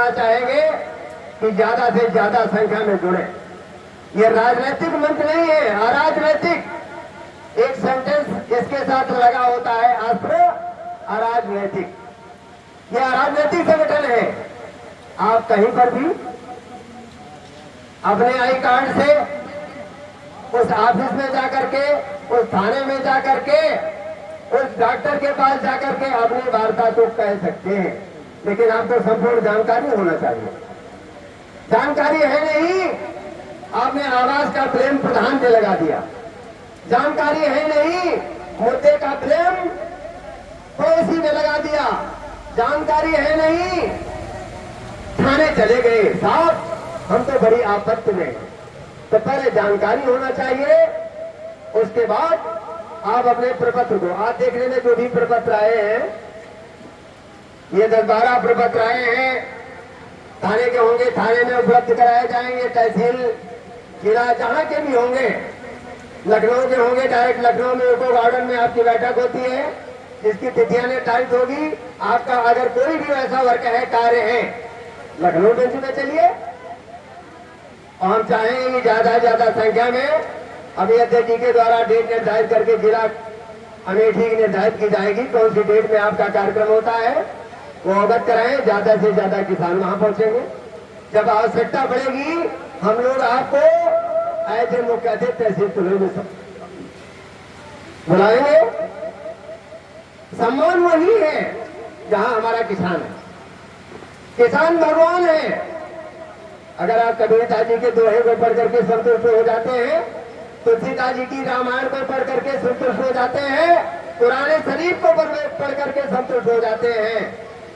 कहना चाहेंगे कि ज्यादा से ज्यादा संख्या में जुड़े। ये राजनीतिक मंच नहीं है, अराजनैतिक। एक सेंटेंस इसके साथ लगा होता है, अस्त्र अराजनैतिक। ये अराजनैतिक संगठन है। आप कहीं पर भी अपने आई कार्ड से उस ऑफिस में जाकर के, उस थाने में जाकर के, उस डॉक्टर के पास जाकर के अपनी वार्ता तो कह सकते हैं, लेकिन आपको संपूर्ण जानकारी होना चाहिए। जानकारी है नहीं, आपने आवास का ब्लेम प्रधान पे लगा दिया। जानकारी है नहीं, मुद्दे का ब्लेम पड़ोसी ने लगा दिया। जानकारी है नहीं, थाने चले गए। साहब हम तो बड़ी आपत्ति में हैं। तो पहले जानकारी होना चाहिए, उसके बाद आप अपने प्रपत्र को, आज देखने में जो भी प्रपत्र आए हैं, ये 10-12 प्रपत्र आए हैं, थाने के होंगे, थाने में उपलब्ध कराए जाएंगे। तहसील जिला जहां के भी होंगे, लखनऊ के होंगे, डायरेक्ट लखनऊ में एको गार्डन में आपकी बैठक होती है, जिसकी तिथियां निर्धारित होगी। आपका अगर कोई भी ऐसा वर्क है, कार्य है, लखनऊ बेंच में चलिए। और हम चाहेंगे कि ज्यादा से ज्यादा संख्या में अभी अध्यक्ष जी के द्वारा डेट निर्धारित करके जिला अमेठी की निर्धारित की जाएगी, कौन सी डेट में आपका कार्यक्रम होता है, वो अवगत कराएं। ज्यादा से ज्यादा किसान वहां पहुंचेंगे। जब आवश्यकता पड़ेगी, हम लोग आपको ऐसे मुख्य अतिथि तहसील तुले में बुलाएंगे। सम्मान वही है जहां हमारा किसान है। किसान भगवान है। अगर आप कबीरदास जी के दोहे को पढ़ करके संतुष्ट हो जाते हैं, तुलसीदास जी की रामायण को पढ़ करके संतुष्ट हो जाते हैं, पुराने शरीफ को पढ़ करके संतुष्ट हो जाते हैं,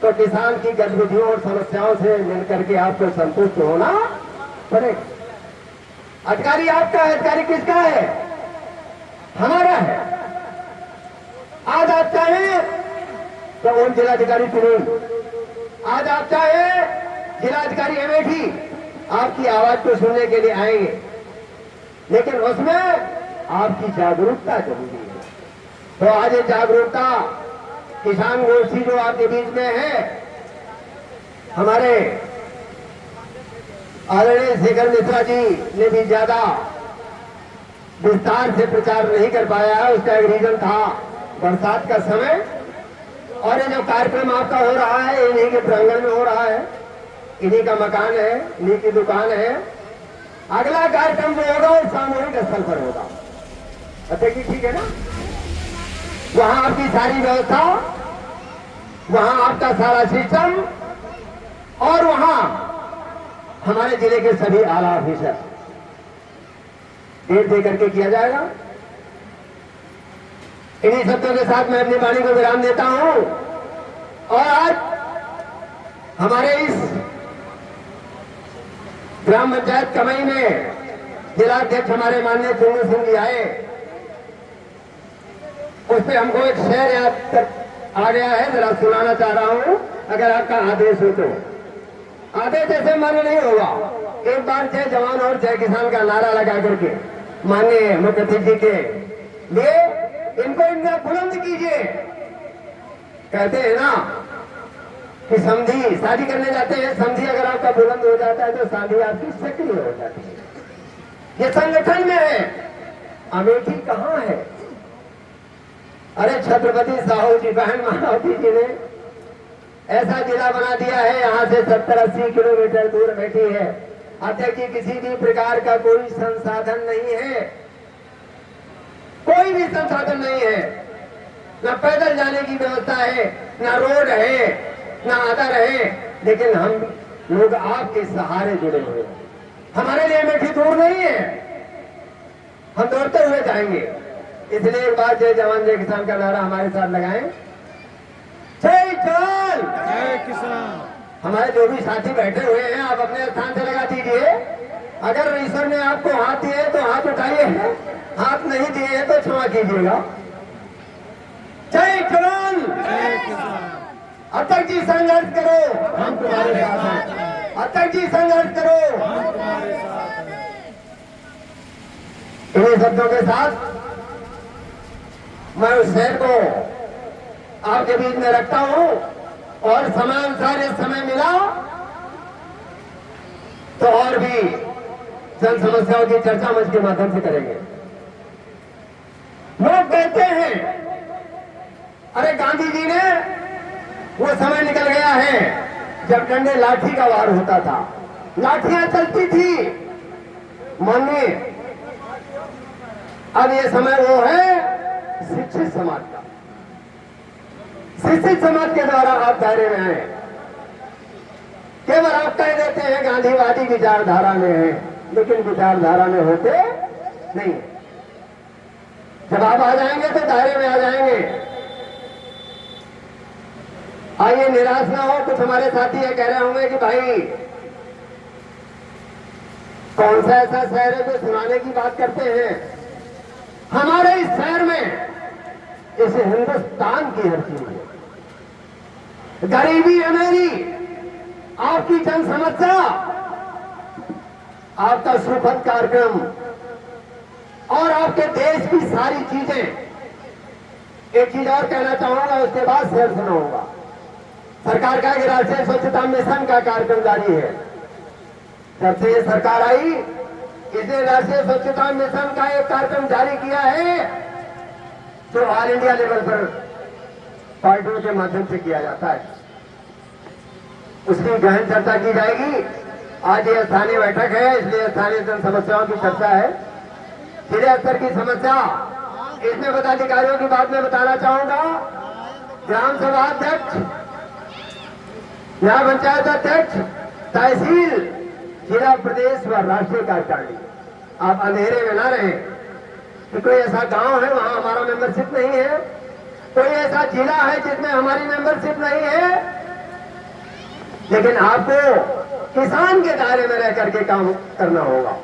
तो किसान की गतिविधियों और समस्याओं से मिलकर के आपको संतुष्ट होना पड़ेगा। अधिकारी आपका है, अधिकारी किसका है? हमारा है। आज आप चाहें तो उन जिलाधिकारी चुनिए, आज आप चाहें जिलाधिकारी अमेठी आपकी आवाज को सुनने के लिए आएंगे, लेकिन उसमें आपकी जागरूकता जरूरी है। तो आज ये जागरूकता किसान गोष्ठी जो आपके बीच में है, हमारे आदरणीय शेखर मिश्रा जी ने भी ज्यादा विस्तार से प्रचार नहीं कर पाया है। उसका एक रीजन था बरसात का समय, और ये जो कार्यक्रम आपका हो रहा है, इन्हीं के प्रांगण में हो रहा है, इन्हीं का मकान है, इन्हीं की दुकान है। अगला कार्यक्रम जो होगा वो सामूहिक स्थल पर होगा। अच्छा जी, ठीक है ना? वहां आपकी सारी व्यवस्था, वहां आपका सारा सिस्टम, और वहां हमारे जिले के सभी आला ऑफिसर डेट दे करके किया जाएगा। इन्हीं शब्दों के साथ मैं अपनी वाणी को विराम देता हूं। और आज हमारे इस ग्राम पंचायत कमई में जिलाध्यक्ष हमारे माननीय चुन्नू सिंह जी आए, उस पर हमको एक शेर याद तक आ गया है, जरा सुनाना चाह रहा हूं, अगर आपका आदेश हो तो। आदेश ऐसे मान्य नहीं होगा। एक बार जय जवान और जय किसान का नारा लगा करके माननीय मुख्य अतिथि जी के लिए इनको इतना बुलंद कीजिए। कहते हैं ना कि समधी शादी करने जाते हैं, समधी अगर आपका बुलंद हो जाता है तो शादी आपकी सक्रिय हो जाती है। ये संगठन में है। अमेठी कहाँ है? अरे छत्रपति साहू जी, बहन मायावती जी ने ऐसा जिला बना दिया है, यहाँ से 70-80 किलोमीटर दूर अमेठी है। अध्यक्ष जी, किसी भी प्रकार का कोई संसाधन नहीं है, कोई भी संसाधन नहीं है। न पैदल जाने की व्यवस्था है, न रोड है, न अदर है, लेकिन हम लोग आपके सहारे जुड़े हुए हैं। हमारे लिए अमेठी दूर नहीं है, हम दौड़ते हुए जाएंगे। इसलिए एक बार जय जवान जय किसान का नारा हमारे साथ लगाएं। जय जवान जय किसान। हमारे जो भी साथी बैठे हुए हैं, आप अपने स्थान से लगा दीजिए। अगर ईश्वर ने आपको हाथ दिए तो हाथ उठाइए, हाथ नहीं दिए तो क्षमा कीजिएगा। जय जवान जय किसान। अध्यक्ष जी संघर्ष करो, हम तुम्हारे साथ हैं। अध्यक्ष जी संघर्ष करो, हम तुम्हारे साथ हैं। इन्हीं शब्दों के साथ मैं उस शेर को आपके बीच में रखता हूं, और समानुसार इस समय मिला जन समस्याओं की चर्चा मंच के माध्यम से करेंगे। लोग कहते हैं अरे गांधी जी ने, वो समय निकल गया है जब डंडे लाठी का वार होता था, लाठियां चलती थी। मानिए अब ये समय वो है शिक्षित समाज का। शिक्षित समाज के द्वारा आप दायरे में आए। केवल आप कह देते हैं गांधीवादी विचारधारा में है, लेकिन विचारधारा में होते नहीं। जब आप आ जाएंगे तो दायरे में आ जाएंगे। आइए, निराश ना हो। कुछ हमारे साथी ये कह रहे होंगे कि भाई कौन सा ऐसा शहर है जो सुनाने की बात करते हैं। हमारे इस शहर में, इस हिंदुस्तान की हर चीज है। गरीबी है मेरी, आपकी जन समस्या, आपका सुखद कार्यक्रम और आपके देश की सारी चीजें। एक चीज और कहना चाहूंगा, उसके बाद शेर सुनाऊंगा। सरकार का एक राष्ट्रीय स्वच्छता मिशन का कार्यक्रम जारी है। जब से ये सरकार आई, इसने राष्ट्रीय स्वच्छता मिशन का एक कार्यक्रम जारी किया है जो ऑल इंडिया लेवल पर पार्टियों के माध्यम से किया जाता है। उसकी गहन चर्चा की जाएगी। आज ये स्थानीय बैठक है, इसलिए स्थानीय जन समस्याओं की चर्चा है। जिला स्तर की समस्या, इसमें पदाधिकारियों की बात में बताना चाहूंगा। ग्राम सभा अध्यक्ष, न्याय पंचायत अध्यक्ष, तहसील, जिला, प्रदेश व राष्ट्रीय कार्यकारिणी। आप अंधेरे में ना रहें कि कोई ऐसा गांव है वहां हमारा मेंबरशिप नहीं है, कोई ऐसा जिला है जिसमें हमारी मेंबरशिप नहीं है। लेकिन आपको किसान के दायरे में रह करके काम करना होगा।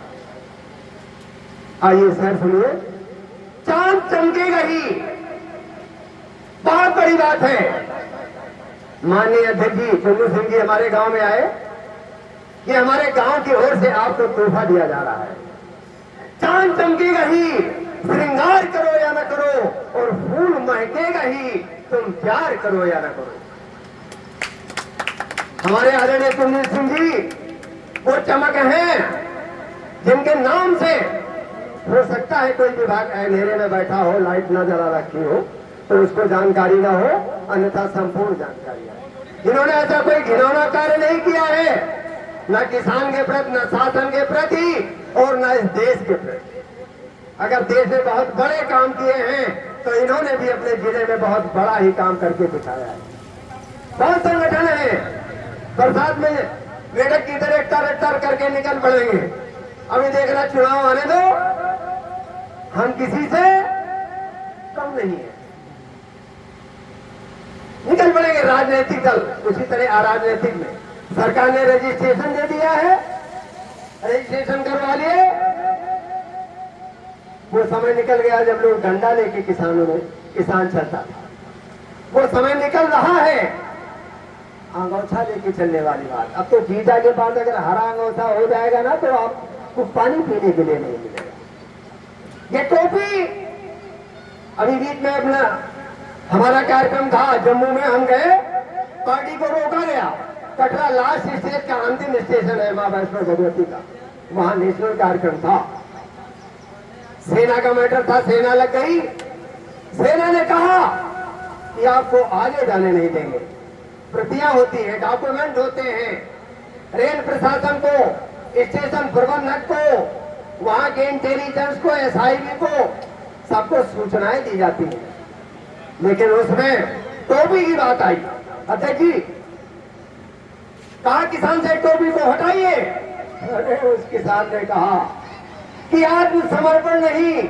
आइए सर सुनिए, चांद चमकेगा ही, बहुत बड़ी बात है। माननीय अध्यक्ष जी चंदू सिंह जी हमारे गांव में आए। ये हमारे गांव की ओर से आपको तोहफा दिया जा रहा है। चांद चमकेगा ही, श्रृंगार करो या न करो, और फूल महकेगा ही, तुम प्यार करो या न करो। हमारे आदरणीय चंदू सिंह जी वो चमक हैं जिनके नाम से हो सकता है कोई विभाग अंधेरे में बैठा हो, लाइट न जला रखी हो तो उसको जानकारी ना हो, अन्यथा संपूर्ण जानकारी है। जिन्होंने ऐसा कोई घिनौना कार्य नहीं किया है, न किसान के प्रति, न शासन के प्रति और न इस देश के प्रति। अगर देश में बहुत बड़े काम किए हैं तो इन्होंने भी अपने जिले में बहुत बड़ा ही काम करके दिखाया है। बहुत संगठन है, बरसात में मेढक की तरह टर करके निकल पड़ेंगे। अभी देखना, चुनाव आने दो, हम किसी से कम नहीं है, निकल पड़ेंगे राजनीतिक दल। उसी तरह अराजनीतिक में सरकार ने रजिस्ट्रेशन दे दिया है, रजिस्ट्रेशन करवा लिए। वो समय निकल गया जब लोग डंडा लेके किसान चलता था। वो समय निकल रहा है अंगोछा लेके चलने वाली बात। अब तो जीता के बाद अगर हरा अंगोछा हो जाएगा ना तो आपको पानी पीने के लिए नहीं मिलेगा। ये टोपी, अभी बीच में अपना हमारा कार्यक्रम था, जम्मू में हम गए, पार्टी को रोका गया। कटरा लास्ट स्टेज का अंतिम स्टेशन है मां वैष्णो भगवती का, वहां नेशनल कार्यक्रम था। सेना का मैटर था, सेना लग गई। सेना ने कहा कि आपको आगे जाने नहीं देंगे। प्रतियां होती है, डॉक्यूमेंट होते हैं। रेल प्रशासन को, स्टेशन प्रबंधक को, वहां के इंटेलिजेंस को, एसआईबी को, सबको सूचनाएं दी जाती हैं। लेकिन उसमें टोपी की बात आई। अध्यक्ष जी कहा किसान से टोपी को हटाइए। अरे उस किसान ने कहा कि आत्मसमर्पण नहीं,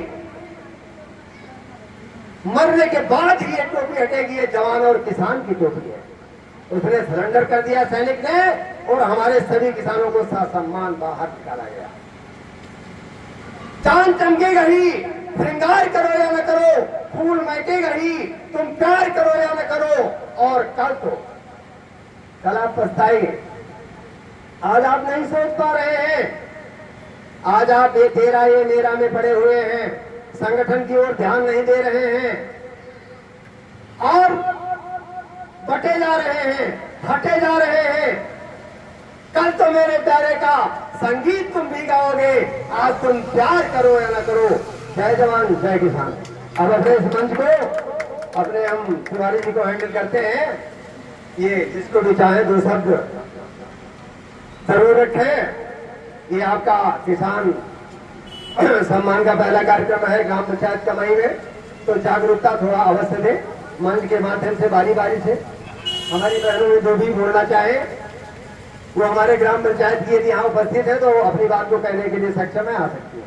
मरने के बाद ही ये टोपी हटेगी, ये जवान और किसान की टोपी है। उसने सरेंडर कर दिया सैनिक ने, और हमारे सभी किसानों को ससम्मान बाहर निकाला गया। चांद चमकेगा ही, श्रृंगार करो या न करो, फूल महकेगा ही, तुम प्यार करो या न करो, और कल आप पछताएंगे। आज आप नहीं सोच पा रहे हैं, आज आप ये तेरा ये मेरा में पड़े हुए हैं, संगठन की ओर ध्यान नहीं दे रहे हैं और बटे जा रहे हैं, हटे जा रहे हैं। कल आज तो मेरे प्यारे का संगीत तुम भी गाओगे, आज तुम प्यार करो या ना करो। जय जवान जय किसान। अब अपने इस मंच को अपने हम तिवारी जी को हैंडल करते हैं। ये जिसको भी चाहे दो शब्द जरूर रखें। ये आपका किसान सम्मान का पहला कार्यक्रम है ग्राम पंचायत कमाई में, तो जागरूकता थोड़ा अवश्य दे। मंच के माध्यम से बारी बारी से हमारी बहनों में जो भी बोलना चाहे वो हमारे ग्राम पंचायत की यदि यहाँ उपस्थित है तो अपनी बात को कहने के लिए सक्षम है, आ सकती है।